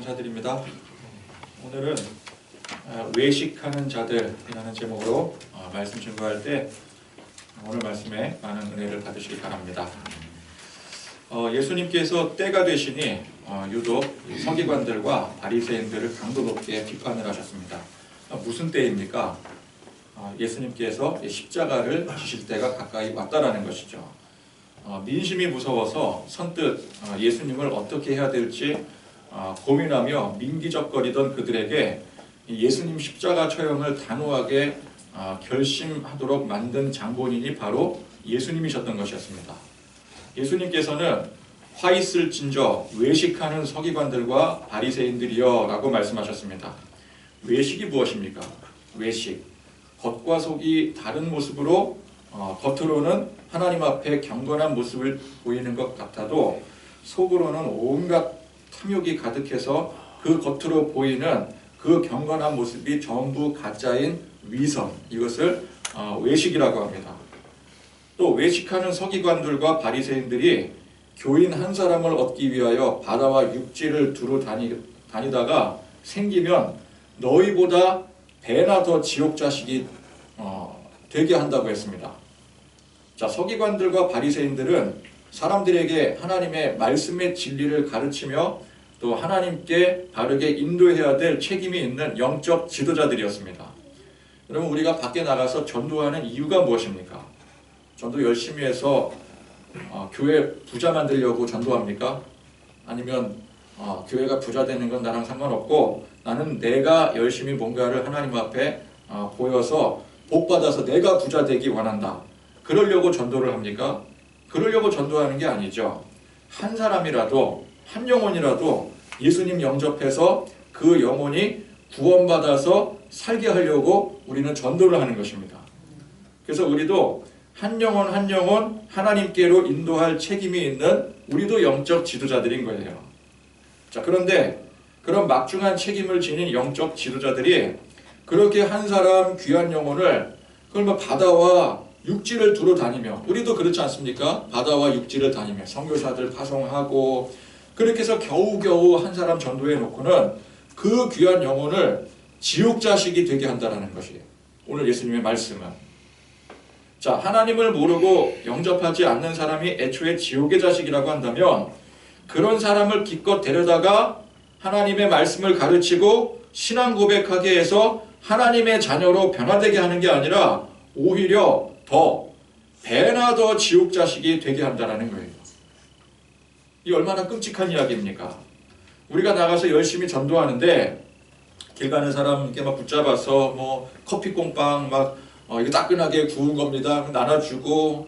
인사드립니다. 오늘은 외식하는 자들이라는 제목으로 말씀 증거할 때 오늘 말씀에 많은 은혜를 받으시기 바랍니다. 예수님께서 때가 되시니 유독 서기관들과 바리새인들을 강도 높게 비판을 하셨습니다. 무슨 때입니까? 예수님께서 십자가를 지실 때가 가까이 왔다라는 것이죠. 민심이 무서워서 선뜻 예수님을 어떻게 해야 될지 고민하며 민기적거리던 그들에게 예수님 십자가 처형을 단호하게 결심하도록 만든 장본인이 바로 예수님이셨던 것이었습니다. 예수님께서는 화 있을진저 외식하는 서기관들과 바리새인들이여 라고 말씀하셨습니다. 외식이 무엇입니까? 외식, 겉과 속이 다른 모습으로 겉으로는 하나님 앞에 경건한 모습을 보이는 것 같아도 속으로는 온갖 탐욕이 가득해서 그 겉으로 보이는 그 경건한 모습이 전부 가짜인 위선, 이것을 외식이라고 합니다. 또 외식하는 서기관들과 바리새인들이 교인 한 사람을 얻기 위하여 바다와 육지를 두루 다니다가 생기면 너희보다 배나 더 지옥 자식이 되게 한다고 했습니다. 자, 서기관들과 바리새인들은 사람들에게 하나님의 말씀의 진리를 가르치며 또 하나님께 바르게 인도해야 될 책임이 있는 영적 지도자들이었습니다. 여러분, 우리가 밖에 나가서 전도하는 이유가 무엇입니까? 전도 열심히 해서 교회 부자 만들려고 전도합니까? 아니면 교회가 부자 되는 건 나랑 상관없고 나는 내가 열심히 뭔가를 하나님 앞에 보여서 복받아서 내가 부자 되기 원한다. 그러려고 전도를 합니까? 그러려고 전도하는 게 아니죠. 한 사람이라도, 한 영혼이라도 예수님 영접해서 그 영혼이 구원받아서 살게 하려고 우리는 전도를 하는 것입니다. 그래서 우리도 한 영혼 한 영혼 하나님께로 인도할 책임이 있는 우리도 영적 지도자들인 거예요. 자, 그런데 그런 막중한 책임을 지닌 영적 지도자들이 그렇게 한 사람 귀한 영혼을 그걸 바다와 육지를 두루 다니며, 우리도 그렇지 않습니까? 바다와 육지를 다니며 선교사들 파송하고 그렇게 해서 겨우겨우 한 사람 전도해 놓고는 그 귀한 영혼을 지옥 자식이 되게 한다는 것이에요. 오늘 예수님의 말씀은. 자, 하나님을 모르고 영접하지 않는 사람이 애초에 지옥의 자식이라고 한다면 그런 사람을 기껏 데려다가 하나님의 말씀을 가르치고 신앙 고백하게 해서 하나님의 자녀로 변화되게 하는 게 아니라 오히려 더 배나 더 지옥 자식이 되게 한다는 거예요. 이 얼마나 끔찍한 이야기입니까? 우리가 나가서 열심히 전도하는데 길 가는 사람께 막 붙잡아서 커피 꽁빵 이거 따끈하게 구운 겁니다 나눠주고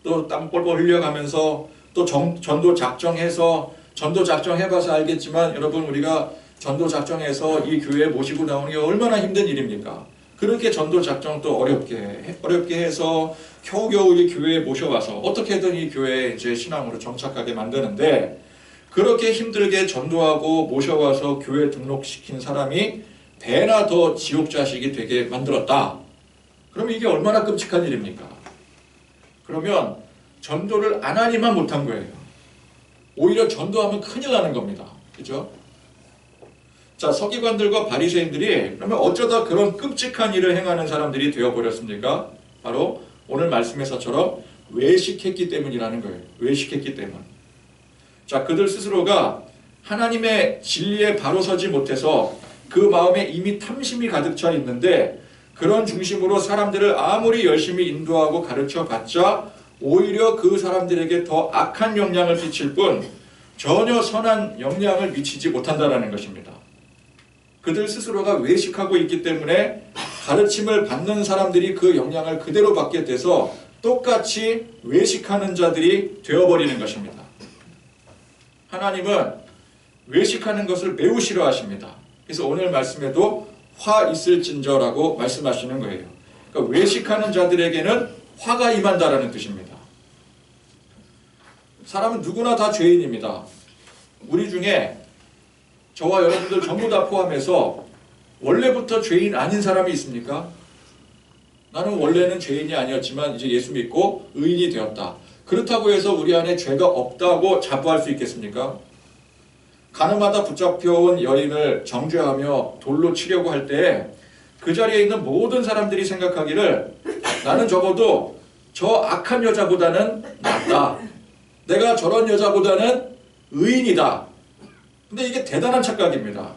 또 땀 뻘뻘 흘려가면서 또 전도 작정해서, 전도 작정 해봐서 알겠지만 여러분, 우리가 전도 작정해서 이 교회에 모시고 나오는 게 얼마나 힘든 일입니까? 그렇게 전도 작정도 어렵게 해서 겨우겨우 이 교회에 모셔와서 어떻게든 이 교회에 이제 신앙으로 정착하게 만드는데, 그렇게 힘들게 전도하고 모셔와서 교회 등록시킨 사람이 배나 더 지옥 자식이 되게 만들었다. 그러면 이게 얼마나 끔찍한 일입니까? 그러면 전도를 안 하니만 못한 거예요. 오히려 전도하면 큰일 나는 겁니다. 그죠? 자, 서기관들과 바리새인들이 그러면 어쩌다 그런 끔찍한 일을 행하는 사람들이 되어버렸습니까? 바로 오늘 말씀에서처럼 외식했기 때문이라는 거예요. 외식했기 때문. 자, 그들 스스로가 하나님의 진리에 바로 서지 못해서 그 마음에 이미 탐심이 가득 차 있는데, 그런 중심으로 사람들을 아무리 열심히 인도하고 가르쳐 봤자 오히려 그 사람들에게 더 악한 영향을 끼칠 뿐 전혀 선한 영향을 미치지 못한다는 것입니다. 그들 스스로가 외식하고 있기 때문에 가르침을 받는 사람들이 그 영향을 그대로 받게 돼서 똑같이 외식하는 자들이 되어버리는 것입니다. 하나님은 외식하는 것을 매우 싫어하십니다. 그래서 오늘 말씀에도 화 있을진저라고 말씀하시는 거예요. 그러니까 외식하는 자들에게는 화가 임한다라는 뜻입니다. 사람은 누구나 다 죄인입니다. 우리 중에 저와 여러분들 전부 다 포함해서 원래부터 죄인 아닌 사람이 있습니까? 나는 원래는 죄인이 아니었지만 이제 예수 믿고 의인이 되었다. 그렇다고 해서 우리 안에 죄가 없다고 자부할 수 있겠습니까? 가늠하다 붙잡혀온 여인을 정죄하며 돌로 치려고 할 때 그 자리에 있는 모든 사람들이 생각하기를 나는 적어도 저 악한 여자보다는 낫다. 내가 저런 여자보다는 의인이다. 근데 이게 대단한 착각입니다.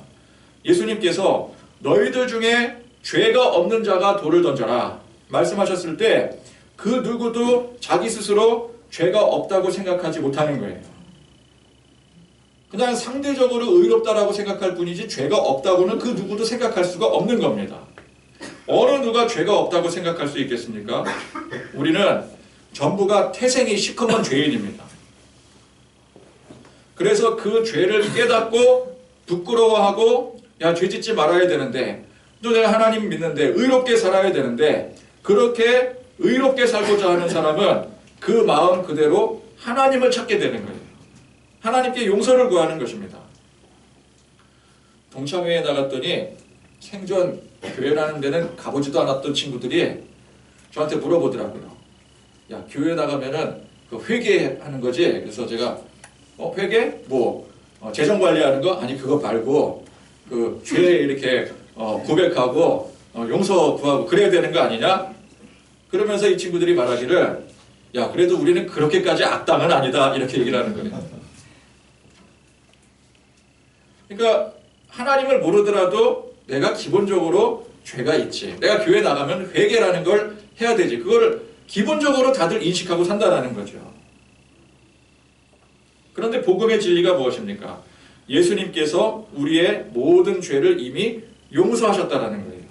예수님께서 너희들 중에 죄가 없는 자가 돌을 던져라 말씀하셨을 때 그 누구도 자기 스스로 죄가 없다고 생각하지 못하는 거예요. 그냥 상대적으로 의롭다라고 생각할 뿐이지 죄가 없다고는 그 누구도 생각할 수가 없는 겁니다. 어느 누가 죄가 없다고 생각할 수 있겠습니까? 우리는 전부가 태생이 시커먼 죄인입니다. 그래서 그 죄를 깨닫고 부끄러워하고 야, 죄 짓지 말아야 되는데 또 내가 하나님 믿는데 의롭게 살아야 되는데 그렇게 의롭게 살고자 하는 사람은 그 마음 그대로 하나님을 찾게 되는 거예요. 하나님께 용서를 구하는 것입니다. 동창회에 나갔더니 생전 교회라는 데는 가보지도 않았던 친구들이 저한테 물어보더라고요. 야, 교회 나가면은 그 회개하는 거지? 그래서 제가 회개? 재정 관리하는 거? 아니 그거 말고 그 죄 이렇게 고백하고 용서 구하고 그래야 되는 거 아니냐? 그러면서 이 친구들이 말하기를 야, 그래도 우리는 그렇게까지 악당은 아니다 이렇게 얘기를 하는 거예요. 그러니까 하나님을 모르더라도 내가 기본적으로 죄가 있지. 내가 교회 나가면 회개라는 걸 해야 되지. 그걸 기본적으로 다들 인식하고 산다는 거죠. 그런데 복음의 진리가 무엇입니까? 예수님께서 우리의 모든 죄를 이미 용서하셨다는 거예요.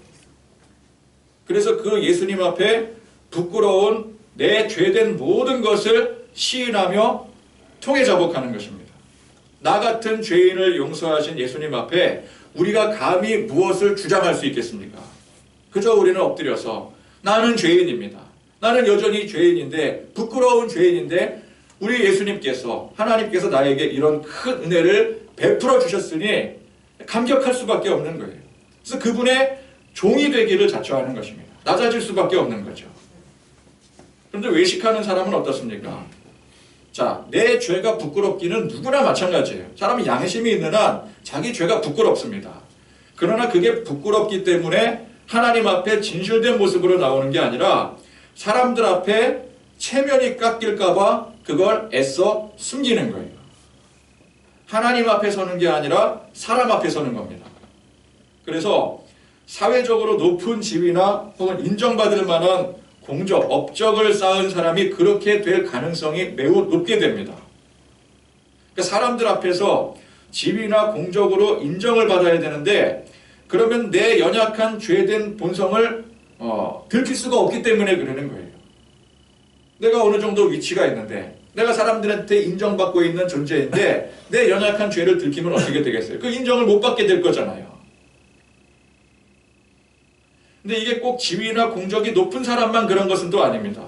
그래서 그 예수님 앞에 부끄러운 내 죄된 모든 것을 시인하며 통해 자복하는 것입니다. 나 같은 죄인을 용서하신 예수님 앞에 우리가 감히 무엇을 주장할 수 있겠습니까? 그저 우리는 엎드려서 나는 죄인입니다. 나는 여전히 죄인인데 부끄러운 죄인인데 우리 예수님께서 하나님께서 나에게 이런 큰 은혜를 베풀어 주셨으니 감격할 수밖에 없는 거예요. 그래서 그분의 종이 되기를 자처하는 것입니다. 낮아질 수밖에 없는 거죠. 그런데 외식하는 사람은 어떻습니까? 자, 내 죄가 부끄럽기는 누구나 마찬가지예요. 사람이 양심이 있는 한 자기 죄가 부끄럽습니다. 그러나 그게 부끄럽기 때문에 하나님 앞에 진실된 모습으로 나오는 게 아니라 사람들 앞에 체면이 깎일까 봐 그걸 애써 숨기는 거예요. 하나님 앞에 서는 게 아니라 사람 앞에 서는 겁니다. 그래서 사회적으로 높은 지위나 혹은 인정받을 만한 공적, 업적을 쌓은 사람이 그렇게 될 가능성이 매우 높게 됩니다. 그러니까 사람들 앞에서 지위나 공적으로 인정을 받아야 되는데 그러면 내 연약한 죄된 본성을 들킬 수가 없기 때문에 그러는 거예요. 내가 어느 정도 위치가 있는데 내가 사람들한테 인정받고 있는 존재인데 내 연약한 죄를 들키면 어떻게 되겠어요? 그 인정을 못 받게 될 거잖아요. 근데 이게 꼭 지위나 공적이 높은 사람만 그런 것은 또 아닙니다.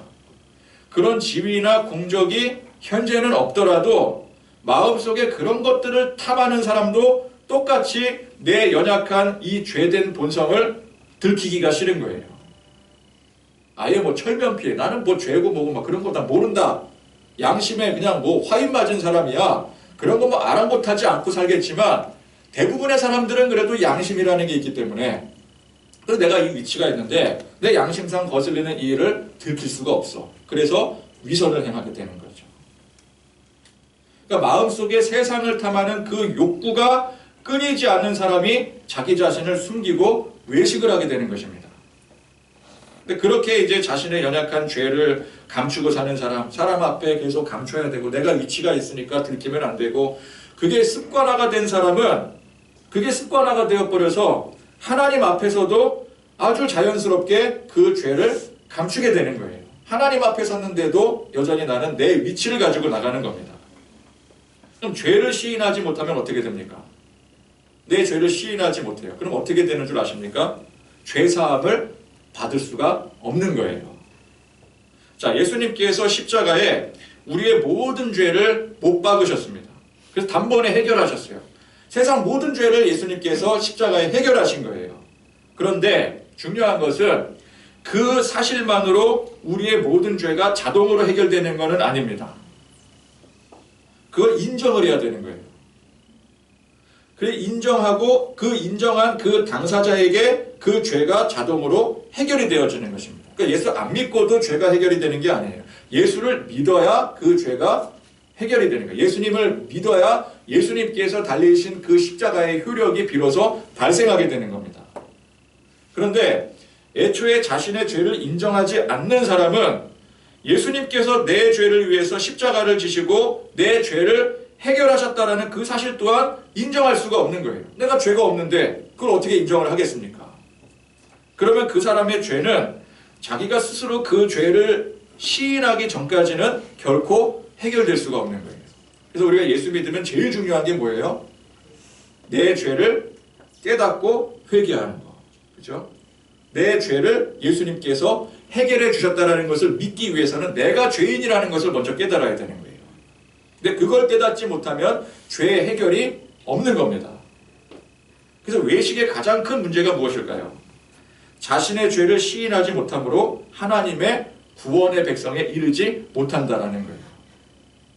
그런 지위나 공적이 현재는 없더라도 마음속에 그런 것들을 탐하는 사람도 똑같이 내 연약한 이 죄된 본성을 들키기가 싫은 거예요. 아예 철면피해. 나는 죄고 뭐고 그런 거 다 모른다. 양심에 그냥 화인 맞은 사람이야. 그런 거 아랑곳하지 않고 살겠지만 대부분의 사람들은 그래도 양심이라는 게 있기 때문에 그래서 내가 이 위치가 있는데 내 양심상 거슬리는 이 일을 들킬 수가 없어. 그래서 위선을 행하게 되는 거죠. 그러니까 마음속에 세상을 탐하는 그 욕구가 끊이지 않는 사람이 자기 자신을 숨기고 외식을 하게 되는 것입니다. 근데 그렇게 이제 자신의 연약한 죄를 감추고 사는 사람 앞에 계속 감춰야 되고 내가 위치가 있으니까 들키면 안 되고 그게 습관화가 된 사람은 그게 습관화가 되어버려서 하나님 앞에서도 아주 자연스럽게 그 죄를 감추게 되는 거예요. 하나님 앞에 섰는데도 여전히 나는 내 위치를 가지고 나가는 겁니다. 그럼 죄를 시인하지 못하면 어떻게 됩니까? 내 죄를 시인하지 못해요. 그럼 어떻게 되는 줄 아십니까? 죄사함을 받을 수가 없는 거예요. 자, 예수님께서 십자가에 우리의 모든 죄를 못 박으셨습니다. 그래서 단번에 해결하셨어요. 세상 모든 죄를 예수님께서 십자가에 해결하신 거예요. 그런데 중요한 것은 그 사실만으로 우리의 모든 죄가 자동으로 해결되는 것은 아닙니다. 그걸 인정을 해야 되는 거예요. 그래 인정하고 그 인정한 그 당사자에게 그 죄가 자동으로 해결이 되어지는 것입니다. 그러니까 예수 안 믿고도 죄가 해결이 되는 게 아니에요. 예수를 믿어야 그 죄가 해결이 되는 거예요. 예수님을 믿어야 예수님께서 달리신 그 십자가의 효력이 비로소 발생하게 되는 겁니다. 그런데 애초에 자신의 죄를 인정하지 않는 사람은 예수님께서 내 죄를 위해서 십자가를 지시고 내 죄를 해결하셨다라는 그 사실 또한 인정할 수가 없는 거예요. 내가 죄가 없는데 그걸 어떻게 인정을 하겠습니까? 그러면 그 사람의 죄는 자기가 스스로 그 죄를 시인하기 전까지는 결코 해결될 수가 없는 거예요. 그래서 우리가 예수 믿으면 제일 중요한 게 뭐예요? 내 죄를 깨닫고 회개하는 거. 그렇죠? 내 죄를 예수님께서 해결해 주셨다는 것을 믿기 위해서는 내가 죄인이라는 것을 먼저 깨달아야 되는 거예요. 근데 그걸 깨닫지 못하면 죄의 해결이 없는 겁니다. 그래서 외식의 가장 큰 문제가 무엇일까요? 자신의 죄를 시인하지 못함으로 하나님의 구원의 백성에 이르지 못한다라는 거예요.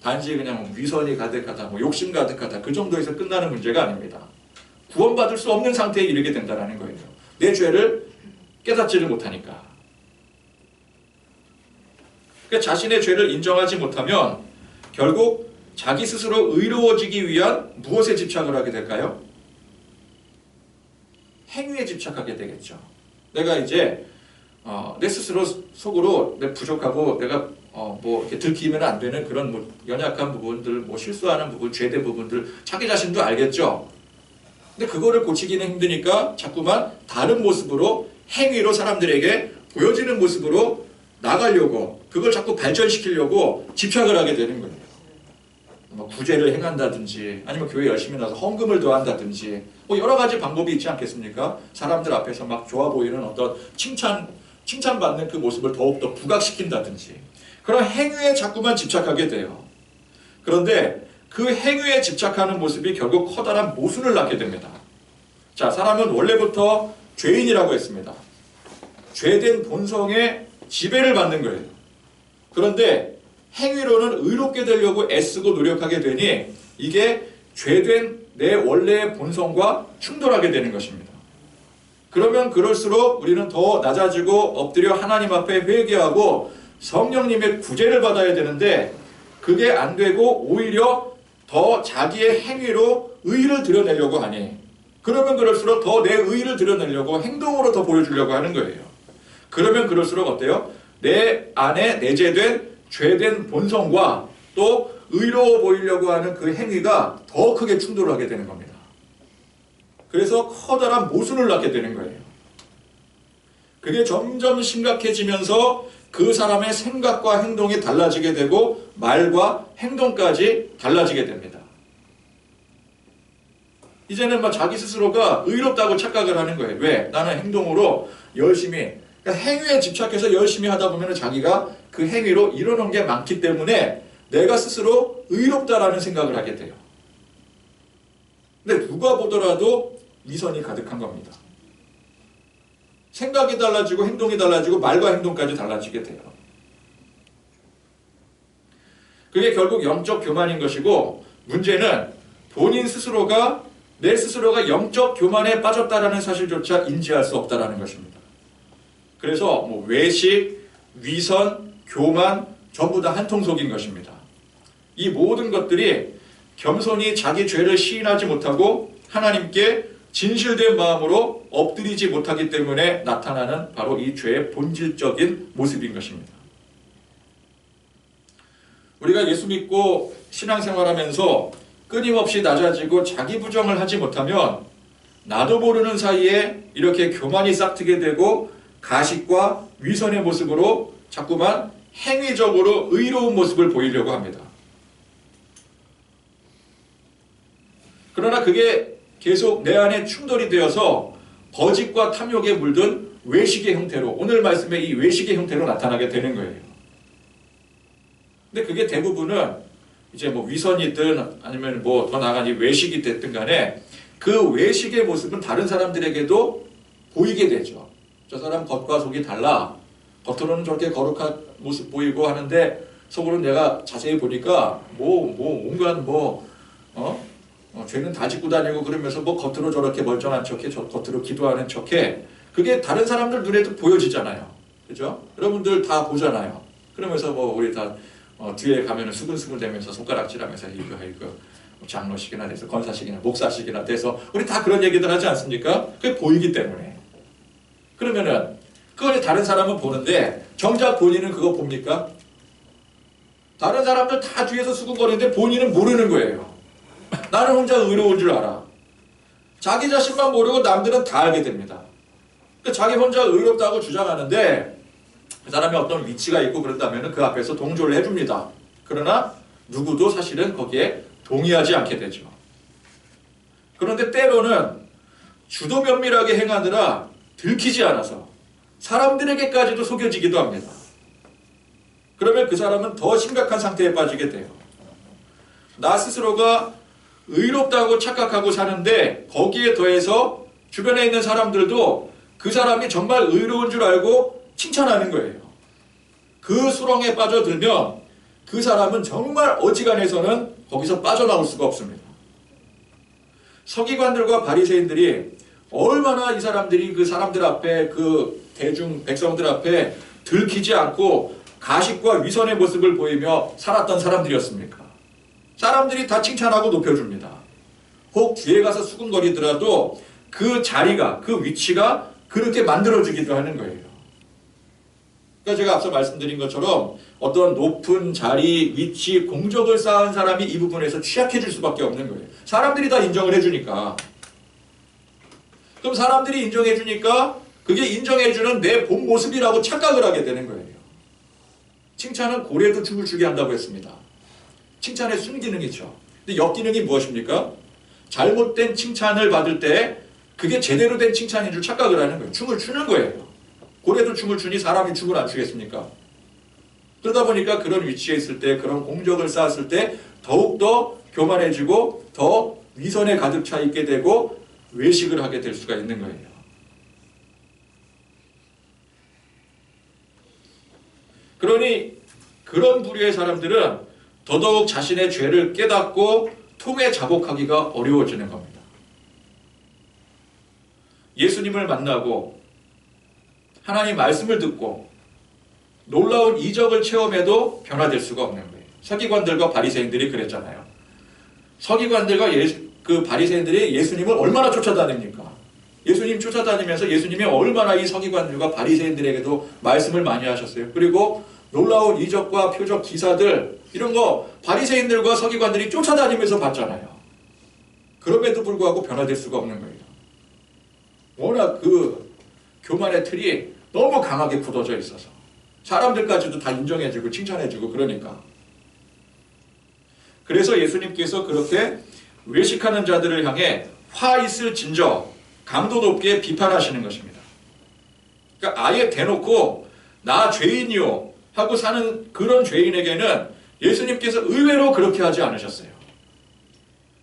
단지 그냥 위선이 가득하다, 욕심 가득하다 그 정도에서 끝나는 문제가 아닙니다. 구원받을 수 없는 상태에 이르게 된다는 거예요. 내 죄를 깨닫지를 못하니까. 그러니까 자신의 죄를 인정하지 못하면 결국 자기 스스로 의로워지기 위한 무엇에 집착을 하게 될까요? 행위에 집착하게 되겠죠. 내가 이제 내 스스로 속으로 내 부족하고 내가 뭐 이렇게 들키면 안 되는 그런 뭐 연약한 부분들, 뭐 실수하는 부분, 죄된 부분들 자기 자신도 알겠죠. 근데 그거를 고치기는 힘드니까 자꾸만 다른 모습으로 행위로 사람들에게 보여지는 모습으로 나가려고 그걸 자꾸 발전시키려고 집착을 하게 되는 거예요. 뭐 구제를 행한다든지 아니면 교회 열심히 나서 헌금을 더한다든지 뭐 여러 가지 방법이 있지 않겠습니까? 사람들 앞에서 막 좋아 보이는 어떤 칭찬받는 그 모습을 더욱더 부각시킨다든지 그런 행위에 자꾸만 집착하게 돼요. 그런데 그 행위에 집착하는 모습이 결국 커다란 모순을 낳게 됩니다. 자, 사람은 원래부터 죄인이라고 했습니다. 죄된 본성의 지배를 받는 거예요. 그런데 행위로는 의롭게 되려고 애쓰고 노력하게 되니 이게 죄된 내 원래의 본성과 충돌하게 되는 것입니다. 그러면 그럴수록 우리는 더 낮아지고 엎드려 하나님 앞에 회개하고 성령님의 구제를 받아야 되는데 그게 안 되고 오히려 더 자기의 행위로 의의를 드러내려고 하니 그러면 그럴수록 더 내 의의를 드러내려고 행동으로 더 보여주려고 하는 거예요. 그러면 그럴수록 어때요? 내 안에 내재된 죄된 본성과 또 의로워 보이려고 하는 그 행위가 더 크게 충돌하게 되는 겁니다. 그래서 커다란 모순을 낳게 되는 거예요. 그게 점점 심각해지면서 그 사람의 생각과 행동이 달라지게 되고 말과 행동까지 달라지게 됩니다. 이제는 막 자기 스스로가 의롭다고 착각을 하는 거예요. 왜? 나는 행동으로 열심히 그러니까 행위에 집착해서 열심히 하다 보면 자기가 그 행위로 이뤄놓은 게 많기 때문에 내가 스스로 의롭다라는 생각을 하게 돼요. 근데 누가 보더라도 위선이 가득한 겁니다. 생각이 달라지고 행동이 달라지고 말과 행동까지 달라지게 돼요. 그게 결국 영적 교만인 것이고 문제는 본인 스스로가 내 스스로가 영적 교만에 빠졌다라는 사실조차 인지할 수 없다라는 것입니다. 그래서 뭐 외식, 위선, 교만 전부 다 한통속인 것입니다. 이 모든 것들이 겸손히 자기 죄를 시인하지 못하고 하나님께 진실된 마음으로 엎드리지 못하기 때문에 나타나는 바로 이 죄의 본질적인 모습인 것입니다. 우리가 예수 믿고 신앙생활하면서 끊임없이 낮아지고 자기 부정을 하지 못하면 나도 모르는 사이에 이렇게 교만이 싹트게 되고 가식과 위선의 모습으로 자꾸만 행위적으로 의로운 모습을 보이려고 합니다. 그러나 그게 계속 내 안에 충돌이 되어서 거짓과 탐욕에 물든 외식의 형태로 오늘 말씀의 이 외식의 형태로 나타나게 되는 거예요. 근데 그게 대부분은 이제 뭐 위선이든 아니면 뭐 더 나아가 외식이 됐든 간에 그 외식의 모습은 다른 사람들에게도 보이게 되죠. 저 사람 겉과 속이 달라. 겉으로는 저렇게 거룩한 모습 보이고 하는데 속으로는 내가 자세히 보니까 온갖 죄는 다 짓고 다니고 그러면서 뭐 겉으로 저렇게 멀쩡한 척해, 겉으로 기도하는 척해. 그게 다른 사람들 눈에도 보여지잖아요. 그죠? 여러분들 다 보잖아요. 그러면서 뭐 우리 다 뒤에 가면은 수근수근 대면서 손가락질하면서 이거 장로식이나 돼서 권사식이나 목사식이나 돼서 우리 다 그런 얘기들 하지 않습니까? 그게 보이기 때문에. 그러면은 그걸 다른 사람은 보는데 정작 본인은 그거 봅니까? 다른 사람들 다 뒤에서 수근거리는데 본인은 모르는 거예요. 나는 혼자 의로운 줄 알아. 자기 자신만 모르고 남들은 다 알게 됩니다. 그러니까 자기 혼자 의롭다고 주장하는데 그 사람이 어떤 위치가 있고 그런다면 그 앞에서 동조를 해줍니다. 그러나 누구도 사실은 거기에 동의하지 않게 되죠. 그런데 때로는 주도 면밀하게 행하느라 들키지 않아서 사람들에게까지도 속여지기도 합니다. 그러면 그 사람은 더 심각한 상태에 빠지게 돼요. 나 스스로가 의롭다고 착각하고 사는데 거기에 더해서 주변에 있는 사람들도 그 사람이 정말 의로운 줄 알고 칭찬하는 거예요. 그 수렁에 빠져들면 그 사람은 정말 어지간해서는 거기서 빠져나올 수가 없습니다. 서기관들과 바리새인들이 얼마나 이 사람들이 그 사람들 앞에 그 대중 백성들 앞에 들키지 않고 가식과 위선의 모습을 보이며 살았던 사람들이었습니까? 사람들이 다 칭찬하고 높여줍니다. 혹 뒤에 가서 수근거리더라도 그 자리가, 그 위치가 그렇게 만들어주기도 하는 거예요. 그러니까 제가 앞서 말씀드린 것처럼 어떤 높은 자리, 위치, 공적을 쌓은 사람이 이 부분에서 취약해질 수밖에 없는 거예요. 사람들이 다 인정을 해주니까. 그럼 사람들이 인정해주니까 그게 인정해주는 내 본 모습이라고 착각을 하게 되는 거예요. 칭찬은 고래도 춤을 추게 한다고 했습니다. 칭찬의 순기능이죠. 근데 역기능이 무엇입니까? 잘못된 칭찬을 받을 때 그게 제대로 된 칭찬인 줄 착각을 하는 거예요. 춤을 추는 거예요. 고래도 춤을 추니 사람이 춤을 안 추겠습니까? 그러다 보니까 그런 위치에 있을 때, 그런 공적을 쌓았을 때 더욱더 교만해지고 더 위선에 가득 차 있게 되고 외식을 하게 될 수가 있는 거예요. 그러니 그런 부류의 사람들은 더더욱 자신의 죄를 깨닫고 통에 자복하기가 어려워지는 겁니다. 예수님을 만나고 하나님 말씀을 듣고 놀라운 이적을 체험해도 변화될 수가 없는 거예요. 서기관들과 바리새인들이 그랬잖아요. 서기관들과 그 바리새인들이 예수님을 얼마나 쫓아다닙니까? 예수님 쫓아다니면서 예수님이 얼마나 이 서기관들과 바리새인들에게도 말씀을 많이 하셨어요. 그리고 놀라운 이적과 표적 기사들 이런 거 바리새인들과 서기관들이 쫓아다니면서 봤잖아요. 그럼에도 불구하고 변화될 수가 없는 거예요. 워낙 그 교만의 틀이 너무 강하게 굳어져 있어서 사람들까지도 다 인정해주고 칭찬해주고 그러니까. 그래서 예수님께서 그렇게 외식하는 자들을 향해 화 있을 진저 강도 높게 비판하시는 것입니다. 그러니까 아예 대놓고 나 죄인이요 하고 사는 그런 죄인에게는 예수님께서 의외로 그렇게 하지 않으셨어요.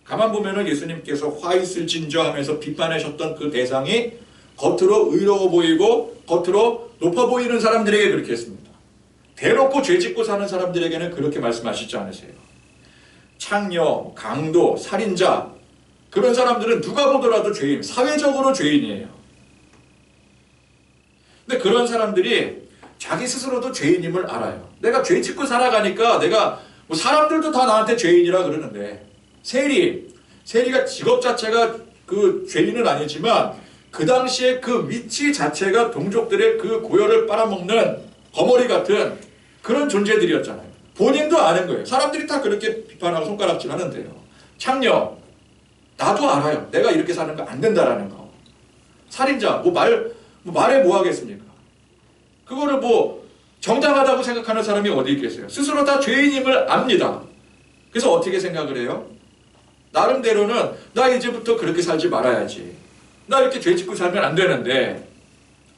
가만 보면은 예수님께서 화 있을 진저 하면서 비판하셨던 그 대상이 겉으로 의로워 보이고 겉으로 높아 보이는 사람들에게 그렇게 했습니다. 대놓고 죄 짓고 사는 사람들에게는 그렇게 말씀하시지 않으세요. 창녀, 강도, 살인자 그런 사람들은 누가 보더라도 죄인, 사회적으로 죄인이에요. 근데 그런 사람들이 자기 스스로도 죄인임을 알아요. 내가 죄 짓고 살아가니까 내가 뭐 사람들도 다 나한테 죄인이라 그러는데 세리가 직업 자체가 그 죄인은 아니지만 그 당시에 그 위치 자체가 동족들의 그 고열을 빨아먹는 거머리 같은 그런 존재들이었잖아요. 본인도 아는 거예요. 사람들이 다 그렇게 비판하고 손가락질 하는데요. 창녀, 나도 알아요. 내가 이렇게 사는 거 안 된다라는 거. 살인자, 말해 뭐 하겠습니까? 그거를 정당하다고 생각하는 사람이 어디 있겠어요? 스스로 다 죄인임을 압니다. 그래서 어떻게 생각을 해요? 나름대로는 나 이제부터 그렇게 살지 말아야지. 나 이렇게 죄 짓고 살면 안 되는데.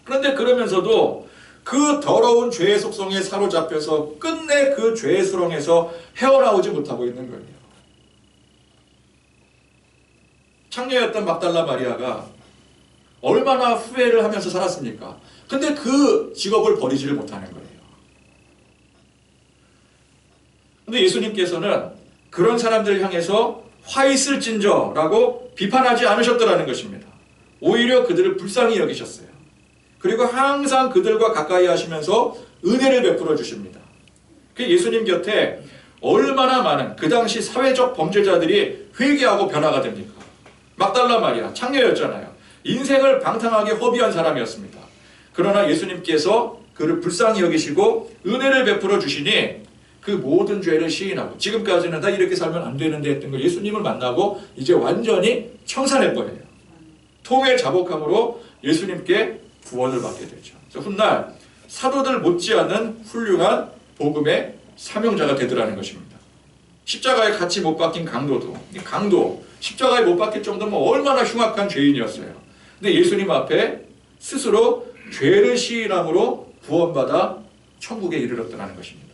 그런데 그러면서도 그 더러운 죄의 속성에 사로잡혀서 끝내 그 죄의 수렁에서 헤어나오지 못하고 있는 거예요. 창녀였던 막달라 마리아가 얼마나 후회를 하면서 살았습니까? 근데 그 직업을 버리지를 못하는 거예요. 근데 예수님께서는 그런 사람들을 향해서 화 있을진저라고 비판하지 않으셨더라는 것입니다. 오히려 그들을 불쌍히 여기셨어요. 그리고 항상 그들과 가까이 하시면서 은혜를 베풀어 주십니다. 그 예수님 곁에 얼마나 많은 그 당시 사회적 범죄자들이 회개하고 변화가 됩니까? 막달라 마리아 창녀였잖아요. 인생을 방탕하게 허비한 사람이었습니다. 그러나 예수님께서 그를 불쌍히 여기시고 은혜를 베풀어 주시니 그 모든 죄를 시인하고, 지금까지는 다 이렇게 살면 안 되는데 했던 걸 예수님을 만나고 이제 완전히 청산해버려요. 통회 자복함으로 예수님께 구원을 받게 되죠. 그래서 훗날 사도들 못지않은 훌륭한 복음의 사명자가 되더라는 것입니다. 십자가에 같이 못 박힌 강도 십자가에 못 박힐 정도면 얼마나 흉악한 죄인이었어요. 근데 예수님 앞에 스스로 죄를 시인함으로 구원받아 천국에 이르렀다는 것입니다.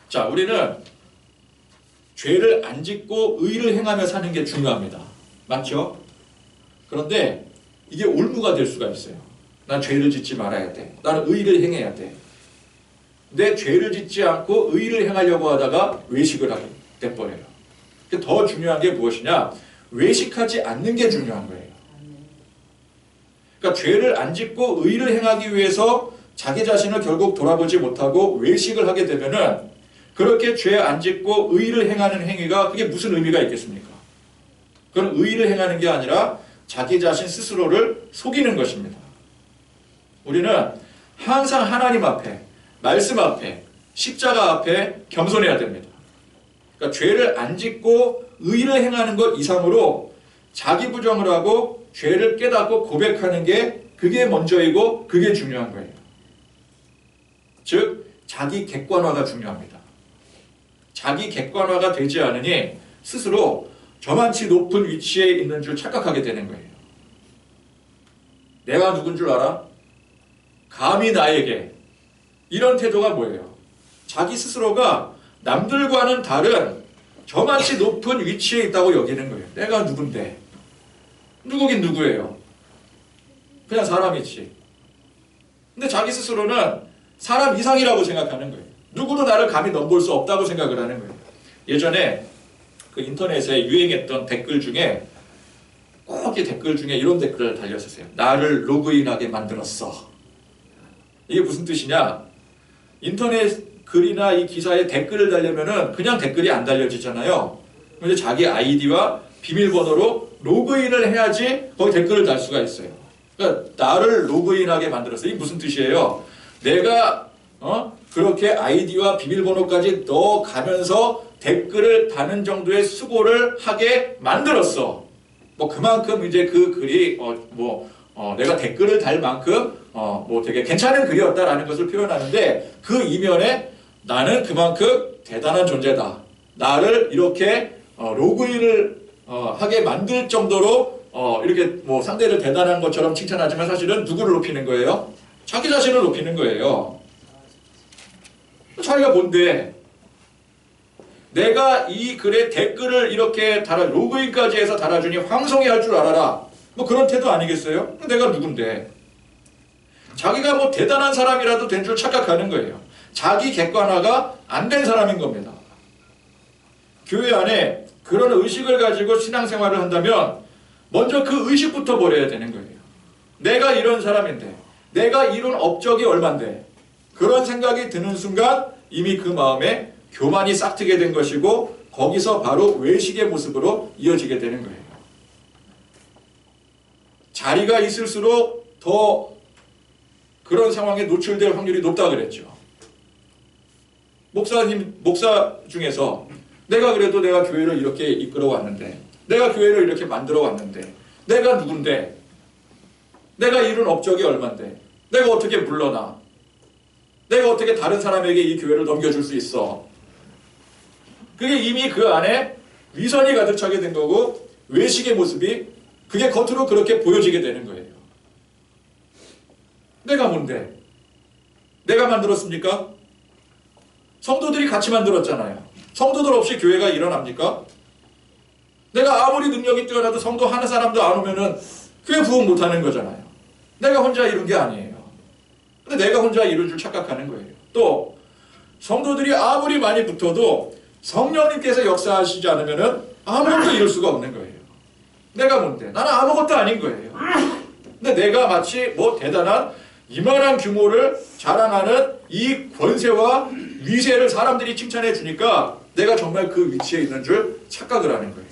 자, 우리는 죄를 안 짓고 의를 행하며 사는 게 중요합니다. 맞죠? 그런데 이게 올무가 될 수가 있어요. 난 죄를 짓지 말아야 돼. 나는 의를 행해야 돼. 근데 죄를 짓지 않고 의를 행하려고 하다가 외식을 하게 돼버려요. 더 중요한 게 무엇이냐? 외식하지 않는 게 중요한 거예요. 그러니까 죄를 안 짓고 의를 행하기 위해서 자기 자신을 결국 돌아보지 못하고 외식을 하게 되면은, 그렇게 죄 안 짓고 의를 행하는 행위가 그게 무슨 의미가 있겠습니까? 그건 의를 행하는 게 아니라 자기 자신 스스로를 속이는 것입니다. 우리는 항상 하나님 앞에, 말씀 앞에, 십자가 앞에 겸손해야 됩니다. 그러니까 죄를 안 짓고 의를 행하는 것 이상으로 자기 부정을 하고 죄를 깨닫고 고백하는 게, 그게 먼저이고 그게 중요한 거예요. 즉 자기 객관화가 중요합니다. 자기 객관화가 되지 않으니 스스로 저만치 높은 위치에 있는 줄 착각하게 되는 거예요. 내가 누군 줄 알아? 감히 나에게. 이런 태도가 뭐예요? 자기 스스로가 남들과는 다른 저만치 높은 위치에 있다고 여기는 거예요. 내가 누군데? 누구긴 누구예요? 그냥 사람이지. 근데 자기 스스로는 사람 이상이라고 생각하는 거예요. 누구도 나를 감히 넘볼 수 없다고 생각을 하는 거예요. 예전에 그 인터넷에 유행했던 댓글 중에, 꼭 이 댓글 중에 이런 댓글을 달렸었어요. 나를 로그인하게 만들었어. 이게 무슨 뜻이냐? 인터넷 글이나 이 기사에 댓글을 달려면은 그냥 댓글이 안 달려지잖아요. 그런데 자기 아이디와 비밀번호로 로그인을 해야지 거기 댓글을 달 수가 있어요. 그러니까 나를 로그인하게 만들었어. 이게 무슨 뜻이에요? 내가 그렇게 아이디와 비밀번호까지 넣어가면서 댓글을 다는 정도의 수고를 하게 만들었어. 뭐 그만큼 이제 그 글이 내가 댓글을 달 만큼 뭐 되게 괜찮은 글이었다라는 것을 표현하는데, 그 이면에 나는 그만큼 대단한 존재다. 나를 이렇게 로그인을 하게 만들 정도로 이렇게 뭐 상대를 대단한 것처럼 칭찬하지만 사실은 누구를 높이는 거예요? 자기 자신을 높이는 거예요. 자기가 뭔데? 내가 이 글에 댓글을 이렇게 로그인까지 해서 달아주니 황송해 할 줄 알아라. 뭐 그런 태도 아니겠어요? 내가 누군데? 자기가 뭐 대단한 사람이라도 된 줄 착각하는 거예요. 자기 객관화가 안 된 사람인 겁니다. 교회 안에 그런 의식을 가지고 신앙생활을 한다면 먼저 그 의식부터 버려야 되는 거예요. 내가 이런 사람인데, 내가 이룬 업적이 얼만데, 그런 생각이 드는 순간 이미 그 마음에 교만이 싹트게 된 것이고, 거기서 바로 외식의 모습으로 이어지게 되는 거예요. 자리가 있을수록 더 그런 상황에 노출될 확률이 높다 그랬죠. 목사 중에서 내가 그래도 내가 교회를 이렇게 이끌어 왔는데, 내가 교회를 이렇게 만들어 왔는데, 내가 누군데, 내가 이룬 업적이 얼만데, 내가 어떻게 물러나, 내가 어떻게 다른 사람에게 이 교회를 넘겨줄 수 있어. 그게 이미 그 안에 위선이 가득 차게 된 거고, 외식의 모습이 그게 겉으로 그렇게 보여지게 되는 거예요. 내가 뭔데? 내가 만들었습니까? 성도들이 같이 만들었잖아요. 성도들 없이 교회가 일어납니까? 내가 아무리 능력이 뛰어나도 성도 하는 사람도 안 오면은 교회 부흥 못하는 거잖아요. 내가 혼자 이룬 게 아니에요. 근데 내가 혼자 이룬 줄 착각하는 거예요. 또 성도들이 아무리 많이 붙어도 성령님께서 역사하시지 않으면 아무것도 이룰 수가 없는 거예요. 내가 뭔데? 나는 아무것도 아닌 거예요. 근데 내가 마치 뭐 대단한 이만한 규모를 자랑하는 이 권세와 위세를 사람들이 칭찬해 주니까 내가 정말 그 위치에 있는 줄 착각을 하는 거예요.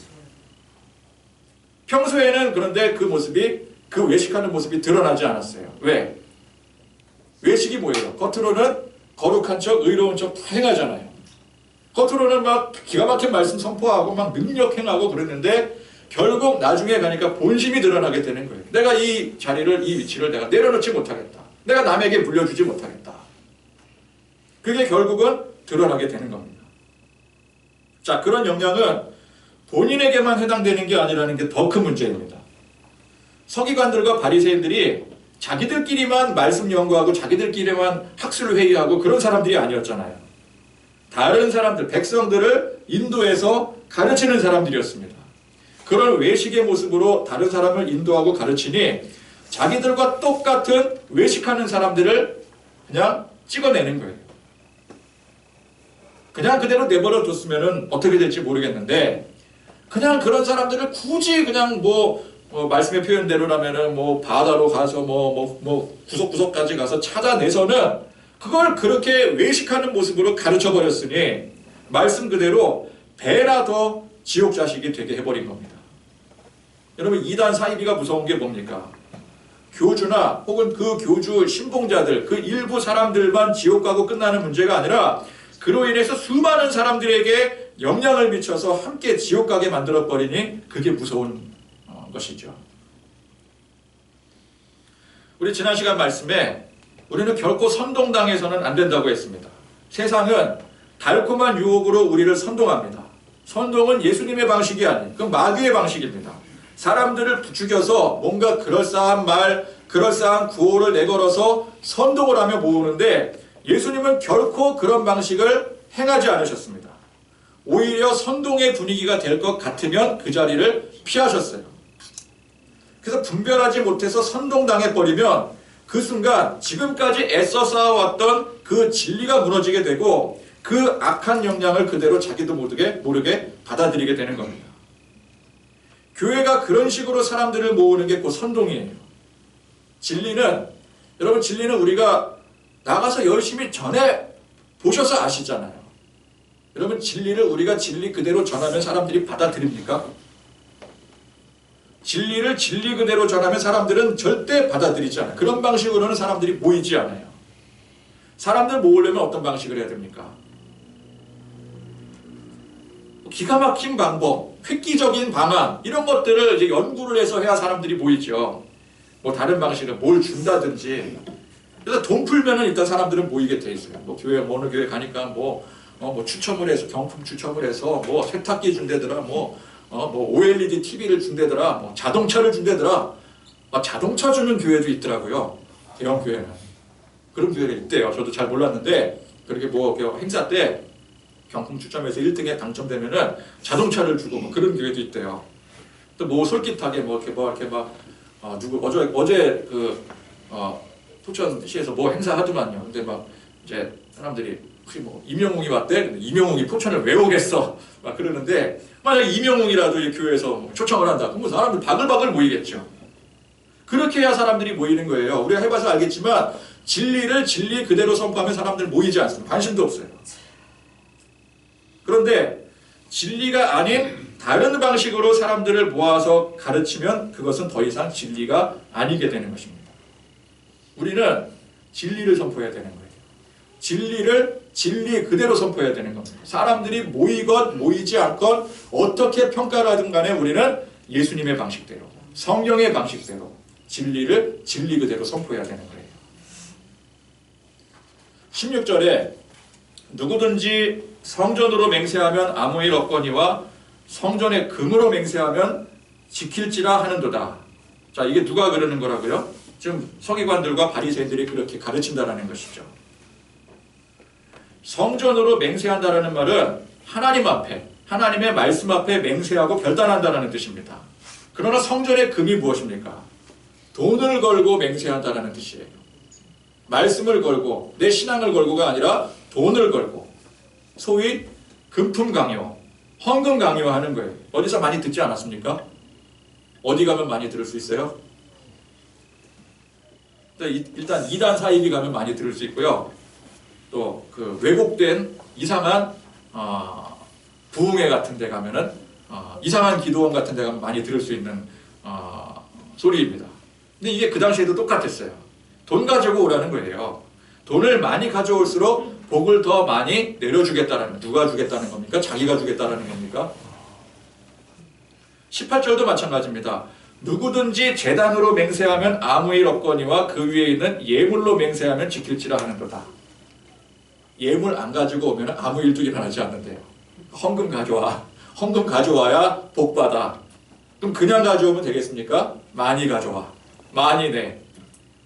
평소에는 그런데 그 모습이, 그 외식하는 모습이 드러나지 않았어요. 왜? 외식이 뭐예요? 겉으로는 거룩한 척, 의로운 척 다 행하잖아요. 겉으로는 막 기가 막힌 말씀 선포하고 막 능력 행하고 그랬는데 결국 나중에 가니까 본심이 드러나게 되는 거예요. 내가 이 자리를, 이 위치를 내가 내려놓지 못하겠다. 내가 남에게 물려주지 못하겠다. 그게 결국은 드러나게 되는 겁니다. 자, 그런 영향은 본인에게만 해당되는 게 아니라는 게 더 큰 문제입니다. 서기관들과 바리새인들이 자기들끼리만 말씀 연구하고 자기들끼리만 학술 회의하고 그런 사람들이 아니었잖아요. 다른 사람들, 백성들을 인도해서 가르치는 사람들이었습니다. 그런 외식의 모습으로 다른 사람을 인도하고 가르치니 자기들과 똑같은 외식하는 사람들을 그냥 찍어내는 거예요. 그냥 그대로 내버려 뒀으면 어떻게 될지 모르겠는데 그냥 그런 사람들을 굳이 그냥 말씀의 표현대로라면은 바다로 가서 구석구석까지 가서 찾아내서는 그걸 그렇게 외식하는 모습으로 가르쳐 버렸으니 말씀 그대로 배나 더 지옥 자식이 되게 해버린 겁니다. 여러분, 이단 사이비가 무서운 게 뭡니까? 교주나 혹은 그 교주 신봉자들, 그 일부 사람들만 지옥 가고 끝나는 문제가 아니라 그로 인해서 수많은 사람들에게 영향을 미쳐서 함께 지옥 가게 만들어버리니 그게 무서운 것이죠. 우리 지난 시간 말씀에 우리는 결코 선동당해서는 안 된다고 했습니다. 세상은 달콤한 유혹으로 우리를 선동합니다. 선동은 예수님의 방식이 아닌 그건 마귀의 방식입니다. 사람들을 부추겨서 뭔가 그럴싸한 말, 그럴싸한 구호를 내걸어서 선동을 하며 모으는데 예수님은 결코 그런 방식을 행하지 않으셨습니다. 오히려 선동의 분위기가 될 것 같으면 그 자리를 피하셨어요. 그래서 분별하지 못해서 선동당해버리면 그 순간 지금까지 애써 쌓아왔던 그 진리가 무너지게 되고 그 악한 영향을 그대로 자기도 모르게 받아들이게 되는 겁니다. 교회가 그런 식으로 사람들을 모으는 게 곧 선동이에요. 여러분 진리는 우리가 나가서 열심히 전해 보셔서 아시잖아요. 여러분 진리를 우리가 진리 그대로 전하면 사람들이 받아들입니까? 진리를 진리 그대로 전하면 사람들은 절대 받아들이지 않아요. 그런 방식으로는 사람들이 모이지 않아요. 사람들 모으려면 어떤 방식을 해야 됩니까? 기가 막힌 방법, 획기적인 방안 이런 것들을 이제 연구를 해서 해야 사람들이 모이죠. 다른 방식으로 뭘 준다든지. 그래서 돈 풀면은 일단 사람들은 모이게 돼 있어요. 어느 교회 가니까 추첨을 해서 경품 추첨을 해서 세탁기 준대더라, OLED TV를 준대더라, 자동차를 준대더라. 자동차 주는 교회도 있더라고요. 대형 교회는 그런 교회가 있대요. 저도 잘 몰랐는데 그렇게 행사 때 경품 추첨해서 1등에 당첨되면은 자동차를 주고 그런 교회도 있대요. 또 솔깃하게 어제 포천시에서 행사 하더만요. 근데 이제 사람들이 혹시 이명웅이 왔대? 이명웅이 포천을 왜 오겠어? 그러는데 만약 이명웅이라도 이 교회에서 초청을 한다. 그럼 사람들 바글바글 모이겠죠. 그렇게 해야 사람들이 모이는 거예요. 우리가 해봐서 알겠지만 진리를 진리 그대로 선포하면 사람들 모이지 않습니다. 관심도 없어요. 그런데 진리가 아닌 다른 방식으로 사람들을 모아서 가르치면 그것은 더 이상 진리가 아니게 되는 것입니다. 우리는 진리를 선포해야 되는 거예요. 진리를 진리 그대로 선포해야 되는 겁니다. 사람들이 모이건 모이지 않건 어떻게 평가를 하든 간에 우리는 예수님의 방식대로, 성령의 방식대로 진리를 진리 그대로 선포해야 되는 거예요. 16절에 누구든지 성전으로 맹세하면 아무 일 없거니와 성전의 금으로 맹세하면 지킬지라 하는도다. 자, 이게 누가 그러는 거라고요? 지금 서기관들과 바리새인들이 그렇게 가르친다라는 것이죠. 성전으로 맹세한다라는 말은 하나님 앞에, 하나님의 말씀 앞에 맹세하고 결단한다라는 뜻입니다. 그러나 성전의 금이 무엇입니까? 돈을 걸고 맹세한다라는 뜻이에요. 말씀을 걸고 내 신앙을 걸고가 아니라 돈을 걸고 소위 금품 강요, 헌금 강요하는 거예요. 어디서 많이 듣지 않았습니까? 어디 가면 많이 들을 수 있어요? 일단 이단 사이비 가면 많이 들을 수 있고요. 또 그 왜곡된 이상한 부흥회 같은 데 가면은 이상한 기도원 같은 데 가면 많이 들을 수 있는 소리입니다. 근데 이게 그 당시에도 똑같았어요. 돈 가지고 오라는 거예요. 돈을 많이 가져올수록 복을 더 많이 내려주겠다는, 누가 주겠다는 겁니까? 자기가 주겠다는 겁니까? 18절도 마찬가지입니다. 누구든지 제단으로 맹세하면 아무 일 없거니와 그 위에 있는 예물로 맹세하면 지킬지라 하는도다. 예물 안 가지고 오면 아무 일도 일어나지 않는데요. 헌금 가져와. 헌금 가져와야 복 받아. 그럼 그냥 가져오면 되겠습니까? 많이 가져와. 많이 내.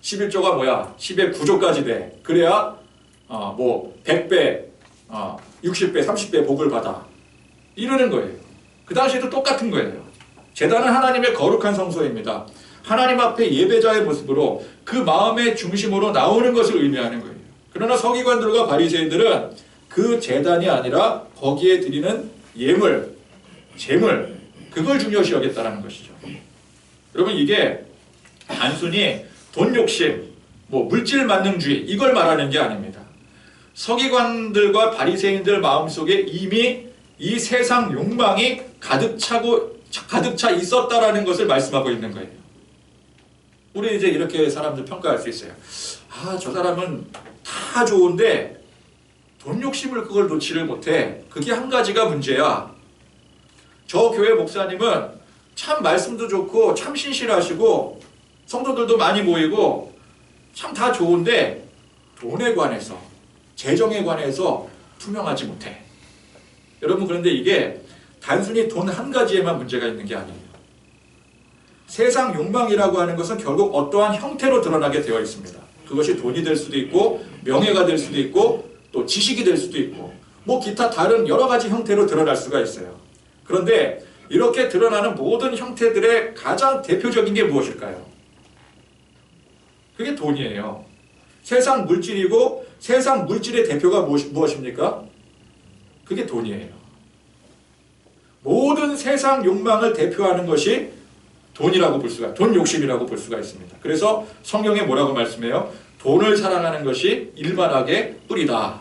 11조가 뭐야? 10의 9조까지 돼. 그래야 100배, 60배, 30배 복을 받아. 이러는 거예요. 그 당시에도 똑같은 거예요. 제단은 하나님의 거룩한 성소입니다. 하나님 앞에 예배자의 모습으로 그 마음의 중심으로 나오는 것을 의미하는 거예요. 그러나 서기관들과 바리새인들은 그 제단이 아니라 거기에 드리는 예물, 제물, 그걸 중요시 여겼다는 것이죠. 여러분, 이게 단순히 돈 욕심, 물질 만능주의 이걸 말하는 게 아닙니다. 서기관들과 바리새인들 마음속에 이미 이 세상 욕망이 가득 차 있었다라는 것을 말씀하고 있는 거예요. 우리 이제 이렇게 사람들 평가할 수 있어요. 저 사람은 다 좋은데 돈 욕심을 그걸 놓지를 못해. 그게 한 가지가 문제야. 저 교회 목사님은 참 말씀도 좋고 참 신실하시고 성도들도 많이 모이고 참 다 좋은데 돈에 관해서, 재정에 관해서 투명하지 못해. 여러분, 그런데 이게 단순히 돈 한 가지에만 문제가 있는 게 아니에요. 세상 욕망이라고 하는 것은 결국 어떠한 형태로 드러나게 되어 있습니다. 그것이 돈이 될 수도 있고 명예가 될 수도 있고 또 지식이 될 수도 있고 기타 다른 여러 가지 형태로 드러날 수가 있어요. 그런데 이렇게 드러나는 모든 형태들의 가장 대표적인 게 무엇일까요? 그게 돈이에요. 세상 물질이고 세상 물질의 대표가 무엇입니까? 그게 돈이에요. 모든 세상 욕망을 대표하는 것이 돈이라고 볼 수가, 돈 욕심이라고 볼 수가 있습니다. 그래서 성경에 뭐라고 말씀해요? 돈을 사랑하는 것이 일만하게 뿌리다.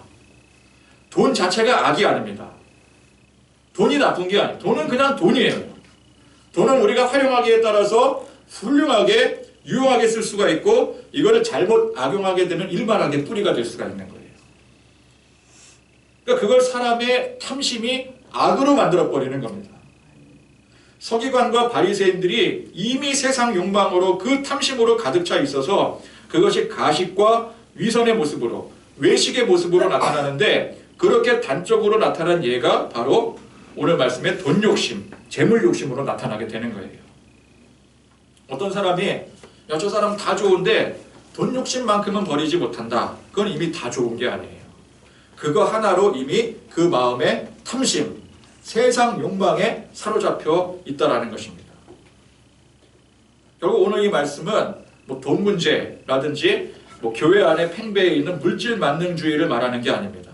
돈 자체가 악이 아닙니다. 돈이 나쁜 게 아니에요. 돈은 그냥 돈이에요. 돈은 우리가 활용하기에 따라서 훌륭하게 유용하게 쓸 수가 있고 이거를 잘못 악용하게 되면 일만하게 뿌리가 될 수가 있는 거예요. 그러니까 그걸 사람의 탐심이 악으로 만들어버리는 겁니다. 서기관과 바리새인들이 이미 세상 욕망으로 그 탐심으로 가득 차 있어서 그것이 가식과 위선의 모습으로, 외식의 모습으로 나타나는데 그렇게 단적으로 나타난 예가 바로 오늘 말씀의 돈 욕심, 재물 욕심으로 나타나게 되는 거예요. 어떤 사람이 저 사람 다 좋은데 돈 욕심만큼은 버리지 못한다. 그건 이미 다 좋은 게 아니에요. 그거 하나로 이미 그 마음의 탐심, 세상 욕망에 사로잡혀 있다라는 것입니다. 결국 오늘 이 말씀은 돈 문제라든지 교회 안에 팽배해 있는 물질 만능주의를 말하는 게 아닙니다.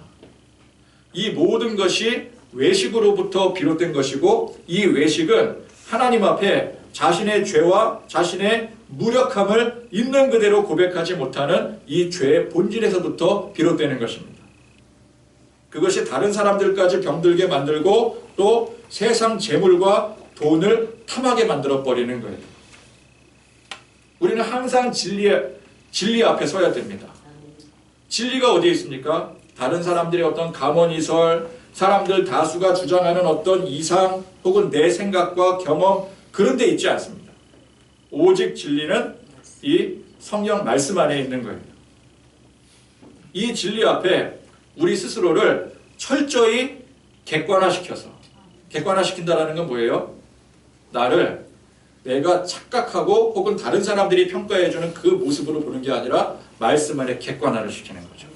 이 모든 것이 외식으로부터 비롯된 것이고 이 외식은 하나님 앞에 자신의 죄와 자신의 무력함을 있는 그대로 고백하지 못하는 이 죄의 본질에서부터 비롯되는 것입니다. 그것이 다른 사람들까지 병들게 만들고 또 세상 재물과 돈을 탐하게 만들어버리는 거예요. 우리는 항상 진리 앞에 서야 됩니다. 진리가 어디에 있습니까? 다른 사람들의 어떤 감언이설, 사람들 다수가 주장하는 어떤 이상 혹은 내 생각과 경험 그런 데 있지 않습니다. 오직 진리는 이 성경 말씀 안에 있는 거예요. 이 진리 앞에 우리 스스로를 철저히 객관화시켜서, 객관화시킨다는 건 뭐예요? 나를 내가 착각하고 혹은 다른 사람들이 평가해주는 그 모습으로 보는 게 아니라 말씀 안에 객관화를 시키는 거죠.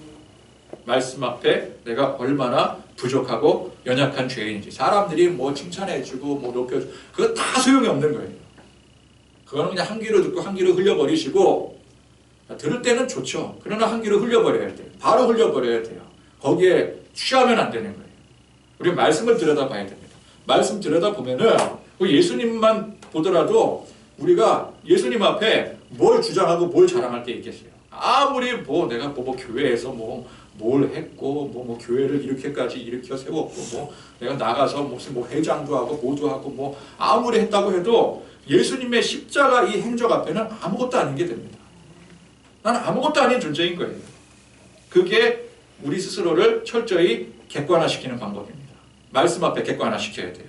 말씀 앞에 내가 얼마나 부족하고 연약한 죄인인지, 사람들이 칭찬해주고 높여주고 그거 다 소용이 없는 거예요. 그거는 그냥 한 귀로 듣고 한 귀로 흘려버리시고, 들을 때는 좋죠. 그러나 한 귀로 흘려버려야 돼요. 바로 흘려버려야 돼요. 거기에 취하면 안 되는 거예요. 우리 말씀을 들여다봐야 됩니다. 말씀 들여다보면은 예수님만 보더라도 우리가 예수님 앞에 뭘 주장하고 뭘 자랑할 게 있겠어요. 아무리 내가 교회에서 뭘 했고 교회를 이렇게까지 일으켜 세웠고 내가 나가서 무슨 회장도 하고 뭐도 하고 아무리 했다고 해도 예수님의 십자가 이 행적 앞에는 아무것도 아닌 게 됩니다. 나는 아무것도 아닌 존재인 거예요. 그게 우리 스스로를 철저히 객관화시키는 방법입니다. 말씀 앞에 객관화시켜야 돼요.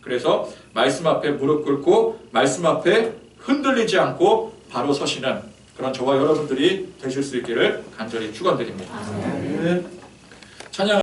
그래서 말씀 앞에 무릎 꿇고 말씀 앞에 흔들리지 않고 바로 서시는 그런 저와 여러분들이 되실 수 있기를 간절히 축원드립니다. 찬양